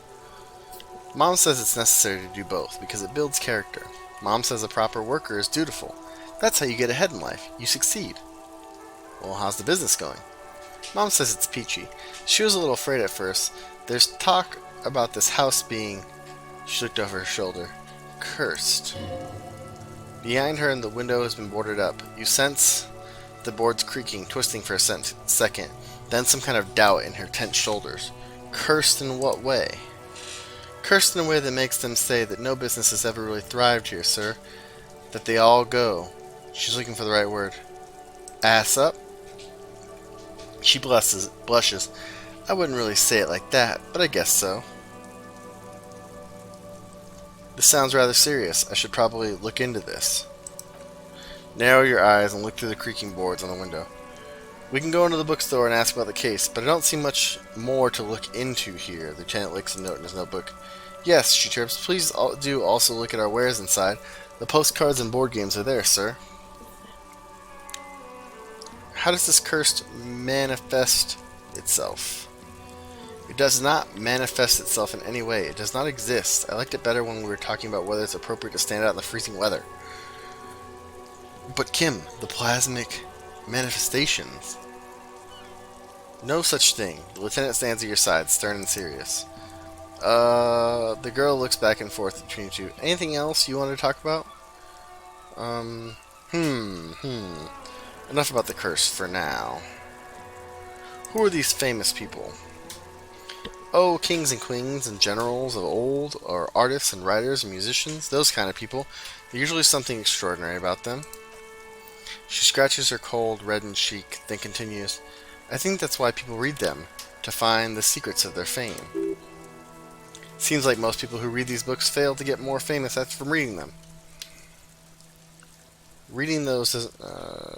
Mom says it's necessary to do both because it builds character. Mom says a proper worker is dutiful. That's how you get ahead in life. You succeed. Well, how's the business going? Mom says it's peachy. She was a little afraid at first. There's talk about this house being... She looked over her shoulder. Cursed. Behind her, the window has been boarded up. You sense the boards creaking, twisting for a second. Then some kind of doubt in her tense shoulders. Cursed in what way? Cursed in a way that makes them say that no business has ever really thrived here, sir. That they all go. She's looking for the right word. Ass up? She blushes. I wouldn't really say it like that, but I guess so. This sounds rather serious. I should probably look into this. Narrow your eyes and look through the creaking boards on the window. We can go into the bookstore and ask about the case, but I don't see much more to look into here. The lieutenant licks a note in his notebook. Yes, she chirps. Please do also look at our wares inside. The postcards and board games are there, sir. How does this curse manifest itself? It does not manifest itself in any way. It does not exist. I liked it better when we were talking about whether it's appropriate to stand out in the freezing weather. But Kim, the plasmic manifestations. No such thing. The lieutenant stands at your side, stern and serious. The girl looks back and forth between you two. Anything else you want to talk about? Enough about the curse for now. Who are these famous people? Oh, kings and queens and generals of old, or artists and writers and musicians, those kind of people. There's usually something extraordinary about them. She scratches her cold, reddened cheek, then continues, I think that's why people read them, to find the secrets of their fame. Seems like most people who read these books fail to get more famous from reading them. Reading those doesn't...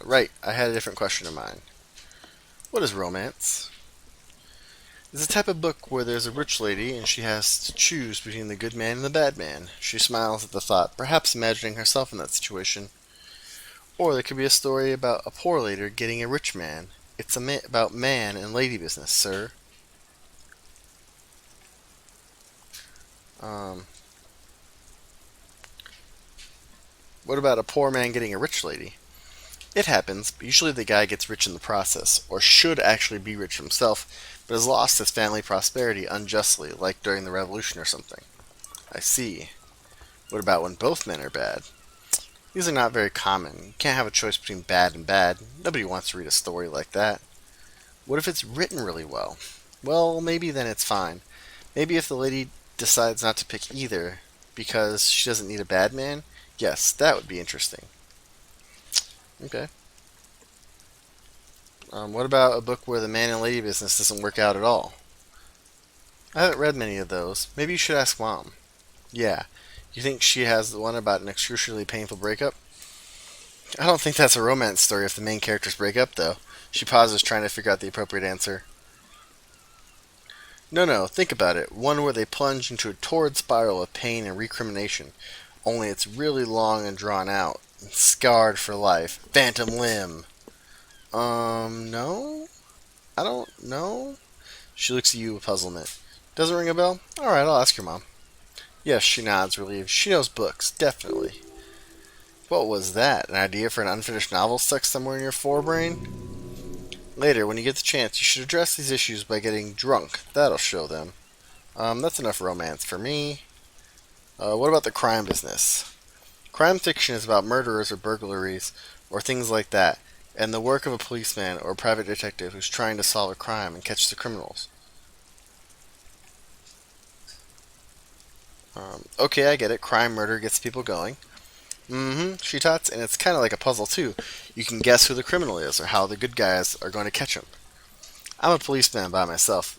right, I had a different question in mind. What is romance? It's a type of book where there's a rich lady and she has to choose between the good man and the bad man. She smiles at the thought, perhaps imagining herself in that situation. Or there could be a story about a poor lady getting a rich man. It's about man and lady business, sir. What about a poor man getting a rich lady? It happens, but usually the guy gets rich in the process, or should actually be rich himself, but has lost his family prosperity unjustly, like during the revolution or something. I see. What about when both men are bad? These are not very common. You can't have a choice between bad and bad. Nobody wants to read a story like that. What if it's written really well? Well, maybe then it's fine. Maybe if the lady decides not to pick either because she doesn't need a bad man, yes, that would be interesting. Okay. What about a book where the man and lady business doesn't work out at all? I haven't read many of those. Maybe you should ask Mom. Yeah. You think she has the one about an excruciatingly painful breakup? I don't think that's a romance story if the main characters break up, though. She pauses, trying to figure out the appropriate answer. No, think about it. One where they plunge into a torrid spiral of pain and recrimination. Only it's really long and drawn out. And scarred for life. Phantom limb. No? I don't know. She looks at you with puzzlement. Doesn't ring a bell? Alright, I'll ask your mom. Yes, she nods, relieved. She knows books, definitely. What was that? An idea for an unfinished novel stuck somewhere in your forebrain? Later, when you get the chance, you should address these issues by getting drunk. That'll show them. That's enough romance for me. What about the crime business? Crime fiction is about murderers or burglaries, or things like that, and the work of a policeman or a private detective who's trying to solve a crime and catch the criminals. Okay, I get it. Crime, murder gets people going. She tots, and it's kind of like a puzzle too. You can guess who the criminal is or how the good guys are going to catch him. I'm a policeman by myself.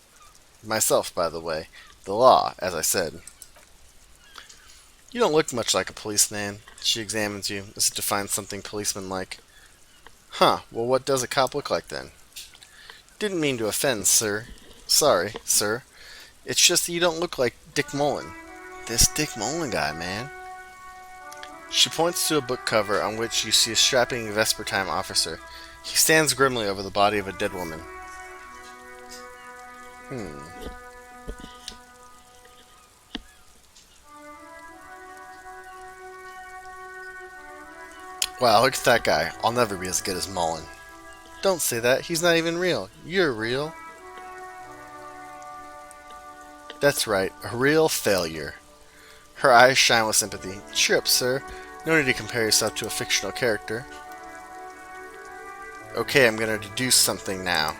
Myself, by the way. The law, as I said. You don't look much like a policeman. She examines you, as if to find something policeman-like. Huh, well what does a cop look like then? Didn't mean to offend, sir. Sorry, sir. It's just that you don't look like Dick Mullen. This Dick Mullen guy, man. She points to a book cover on which you see a strapping Vespertime officer. He stands grimly over the body of a dead woman. Wow, look at that guy. I'll never be as good as Mullen. Don't say that. He's not even real. You're real. That's right. A real failure. Her eyes shine with sympathy. Cheer up, sir. No need to compare yourself to a fictional character. Okay, I'm gonna deduce something now.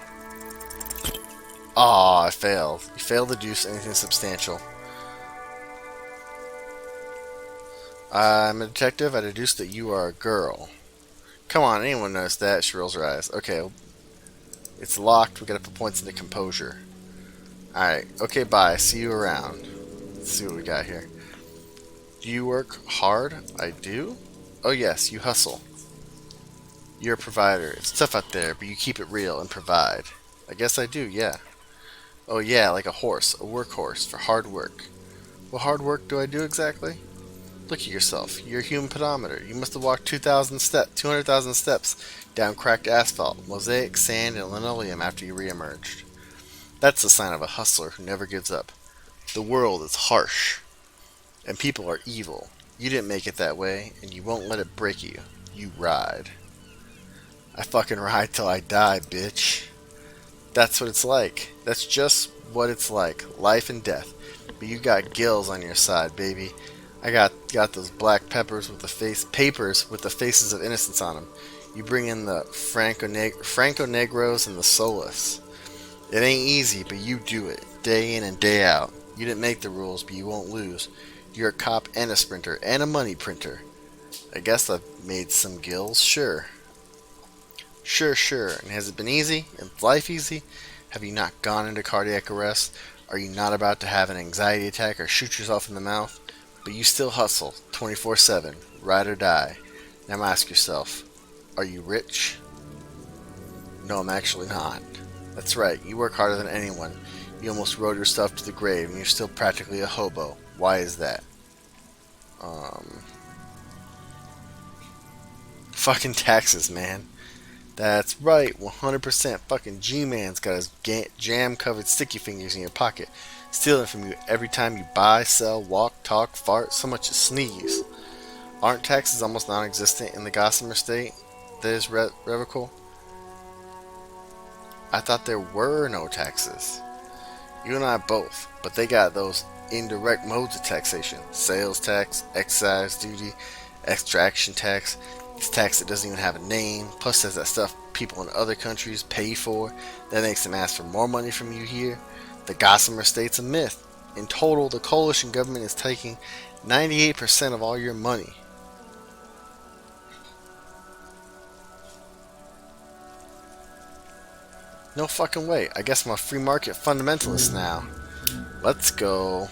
Aw, I failed. You failed to deduce anything substantial. I'm a detective. I deduced that you are a girl. Come on, anyone notice that? She rolls her eyes. Okay, it's locked. We gotta put points into composure. Alright, okay, bye. See you around. Let's see what we got here. Do you work hard? I do? Oh yes, you hustle. You're a provider. It's tough out there, but you keep it real and provide. I guess I do, yeah. Oh yeah, like a horse, a workhorse for hard work. What hard work do I do exactly? Look at yourself. You're a human pedometer. You must have walked 200,000 steps down cracked asphalt, mosaic, sand, and linoleum after you re-emerged. That's the sign of a hustler who never gives up. The world is harsh. And people are evil. You didn't make it that way, and you won't let it break you. You ride. I fucking ride till I die, bitch. That's what it's like. That's just what it's like. Life and death. But you got gills on your side, baby. I got those black papers with the faces of innocence on them. You bring in the Franco Negros and the Solas. It ain't easy, but you do it. Day in and day out. You didn't make the rules, but you won't lose. You're a cop and a sprinter and a money printer. I guess I've made some gills, sure. Sure. And has it been easy? Is life easy? Have you not gone into cardiac arrest? Are you not about to have an anxiety attack or shoot yourself in the mouth? But you still hustle, 24/7, ride or die. Now ask yourself, are you rich? No, I'm actually not. That's right, you work harder than anyone. You almost rode yourself to the grave and you're still practically a hobo. Why is that? Fucking taxes, man. That's right, 100%. Fucking G-Man's got his jam-covered sticky fingers in your pocket, stealing from you every time you buy, sell, walk, talk, fart, so much as sneeze. Aren't taxes almost non-existent in the Gossamer state that is revocable? I thought there were no taxes. You and I both, but they got those indirect modes of taxation. Sales tax, excise duty, extraction tax. This tax that doesn't even have a name, plus there's that stuff people in other countries pay for. That makes them ask for more money from you here. The Gossamer state's a myth. In total, the coalition government is taking 98% of all your money. No fucking way. I guess I'm a free market fundamentalist now. Let's go.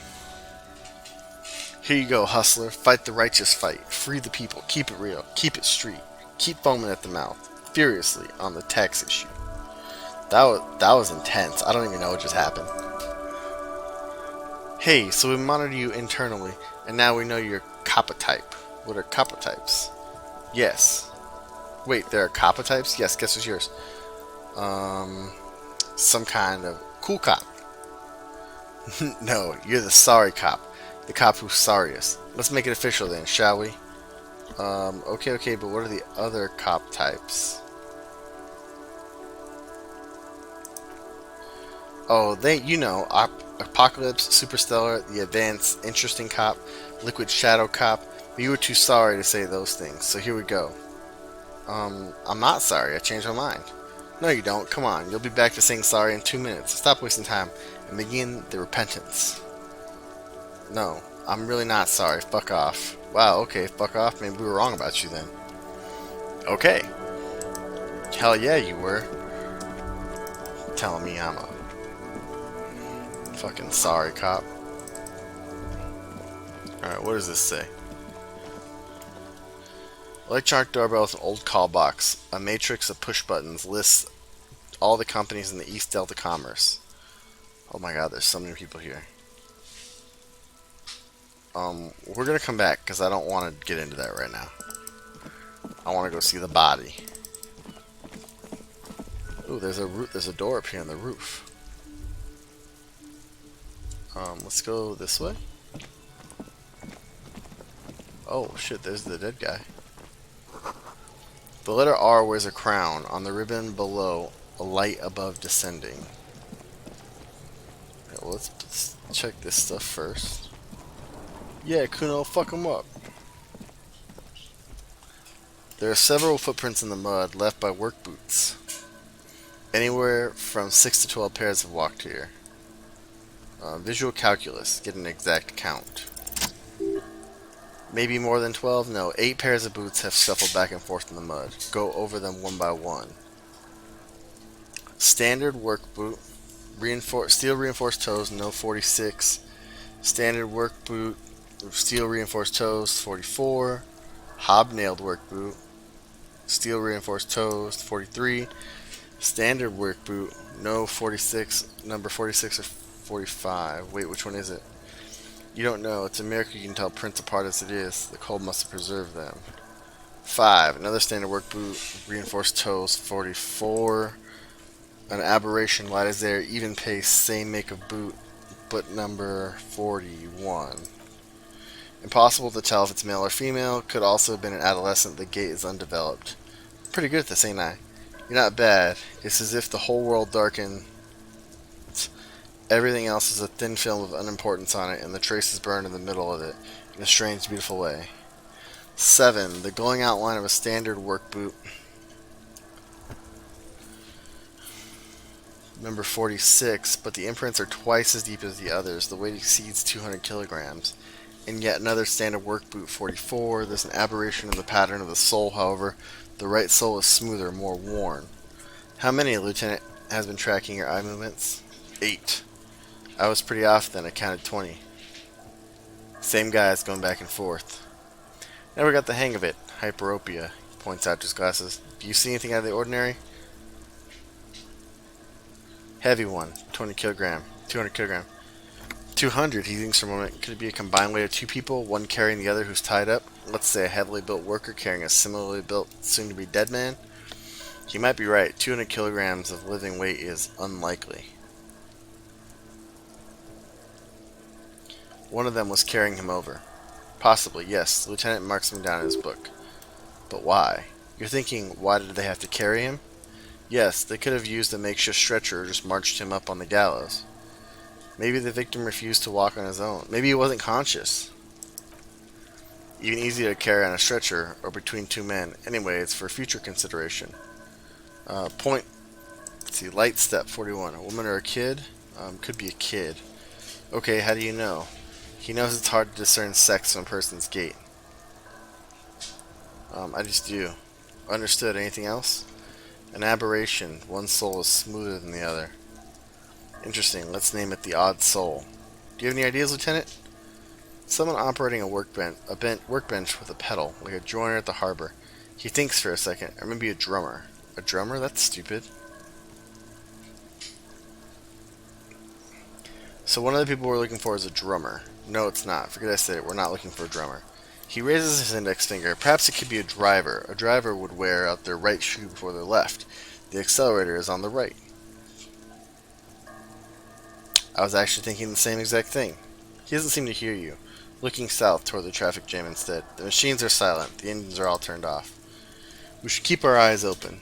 Here you go, hustler. Fight the righteous fight. Free the people. Keep it real. Keep it street. Keep foaming at the mouth. Furiously on the tax issue. That was intense. I don't even know what just happened. Hey, so we monitor you internally, and now we know your kappa type. What are kappa types? Yes. Wait, there are kappa types? Yes, guess what's yours? Some kind of cool cop. No, you're the sorry cop. The cop who's sorriest. Let's make it official then, shall we? Okay, but what are the other cop types? Oh, Apocalypse, Superstellar, the Advanced, Interesting Cop, Liquid Shadow Cop. But you were too sorry to say those things, so here we go. I'm not sorry, I changed my mind. No, you don't. Come on, you'll be back to saying sorry in 2 minutes. Stop wasting time and begin the repentance. No, I'm really not sorry. Fuck off. Wow, okay, fuck off. Maybe we were wrong about you then. Okay. Hell yeah, you were. Telling me I'm a fucking sorry cop. Alright, what does this say? Electronic doorbell with an old call box. A matrix of push buttons lists all the companies in the East Delta Commerce. Oh my god, there's so many people here. We're gonna come back because I don't want to get into that right now. I want to go see the body. Ooh, there's a door up here on the roof. Let's go this way. Oh shit, there's the dead guy. The letter R wears a crown. On the ribbon below, a light above descending. Okay, well, let's check this stuff first. Yeah, Kuno, fuck him up. There are several footprints in the mud left by work boots. Anywhere from 6 to 12 pairs have walked here. Visual calculus. Get an exact count. Maybe more than 12? No, 8 pairs of boots have shuffled back and forth in the mud. Go over them one by one. Standard work boot. Steel reinforced toes, no 46. Standard work boot. Steel reinforced toes, 44. Hobnailed work boot. Steel reinforced toes, 43. Standard work boot, no 46. Number 46 or 45. Wait, which one is it? You don't know. It's a miracle you can tell prints apart as it is. The cold must have preserved them. 5. Another standard work boot. Reinforced toes. 44. An aberration. Light as air. Even pace. Same make of boot. But number 41. Impossible to tell if it's male or female. Could also have been an adolescent. The gait is undeveloped. Pretty good at this, ain't I? You're not bad. It's as if the whole world darkened. Everything else is a thin film of unimportance on it, and the trace is burned in the middle of it, in a strange, beautiful way. 7. The glowing outline of a standard work boot. Number 46, but the imprints are twice as deep as the others. The weight exceeds 200 kilograms. And yet another standard work boot, 44. There's an aberration in the pattern of the sole, however. The right sole is smoother, more worn. How many, Lieutenant, has been tracking your eye movements? 8. I was pretty off then. I counted 20. Same guys going back and forth. Never got the hang of it. Hyperopia. He points out to his glasses. Do you see anything out of the ordinary? Heavy one. 20 kilogram. 200 kilogram. 200, he thinks for a moment. Could it be a combined weight of 2 people, one carrying the other who's tied up? Let's say a heavily built worker carrying a similarly built, soon-to-be dead man? He might be right. 200 kilograms of living weight is unlikely. One of them was carrying him over. Possibly, yes. The lieutenant marks him down in his book. But why? You're thinking, why did they have to carry him? Yes, they could have used a makeshift stretcher or just marched him up on the gallows. Maybe the victim refused to walk on his own. Maybe he wasn't conscious. Even easier to carry on a stretcher or between 2 men. Anyway, it's for future consideration. Let's see, light step, 41. A woman or a kid? Could be a kid. Okay, how do you know? He knows it's hard to discern sex from a person's gait. I just do. Understood. Anything else? An aberration. One sole is smoother than the other. Interesting. Let's name it the odd sole. Do you have any ideas, Lieutenant? Someone operating a workbench with a pedal, like a joiner at the harbor. He thinks for a second. Or maybe a drummer. A drummer? That's stupid. So one of the people we're looking for is a drummer. No, it's not. Forget I said it. We're not looking for a drummer. He raises his index finger. Perhaps it could be a driver. A driver would wear out their right shoe before their left. The accelerator is on the right. I was actually thinking the same exact thing. He doesn't seem to hear you. Looking south toward the traffic jam instead. The machines are silent. The engines are all turned off. We should keep our eyes open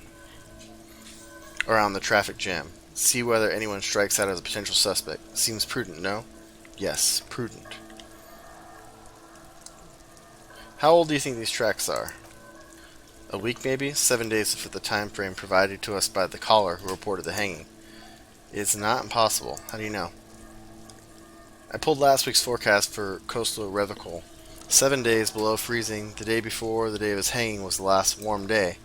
around the traffic jam. See whether anyone strikes out as a potential suspect. Seems prudent, no? Yes, prudent. How old do you think these tracks are? A week maybe? 7 days for the time frame provided to us by the caller who reported the hanging. It's not impossible. How do you know? I pulled last week's forecast for coastal Revical. 7 days below freezing. The day before the day of his hanging was the last warm day.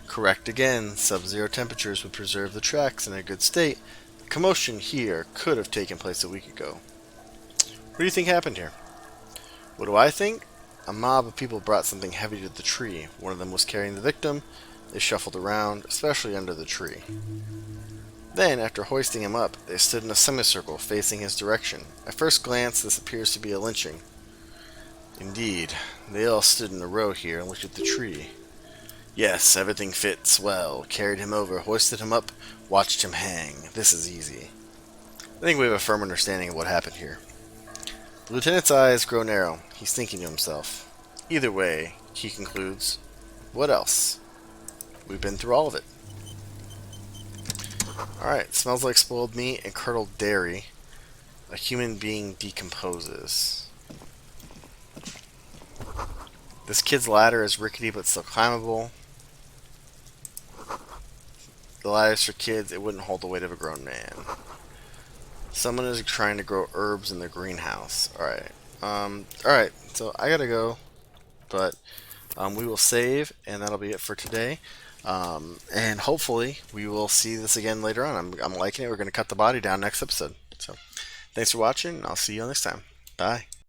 Correct again. Sub-zero temperatures would preserve the tracks in a good state. The commotion here could have taken place a week ago. What do you think happened here? What do I think? A mob of people brought something heavy to the tree. One of them was carrying the victim. They shuffled around, especially under the tree. Then, after hoisting him up, they stood in a semicircle facing his direction. At first glance, this appears to be a lynching. Indeed, they all stood in a row here and looked at the tree. Yes, everything fits well. Carried him over, hoisted him up, watched him hang. This is easy. I think we have a firm understanding of what happened here. The lieutenant's eyes grow narrow. He's thinking to himself. Either way, he concludes, what else? We've been through all of it. Alright, smells like spoiled meat and curdled dairy. A human being decomposes. This kid's ladder is rickety but still climbable. The ladder's for kids, it wouldn't hold the weight of a grown man. Someone is trying to grow herbs in their greenhouse. Alright. Alright, so I gotta go. But we will save, and that'll be it for today. And hopefully we will see this again later on. I'm liking it. We're going to cut the body down next episode. So thanks for watching. I'll see you next time. Bye.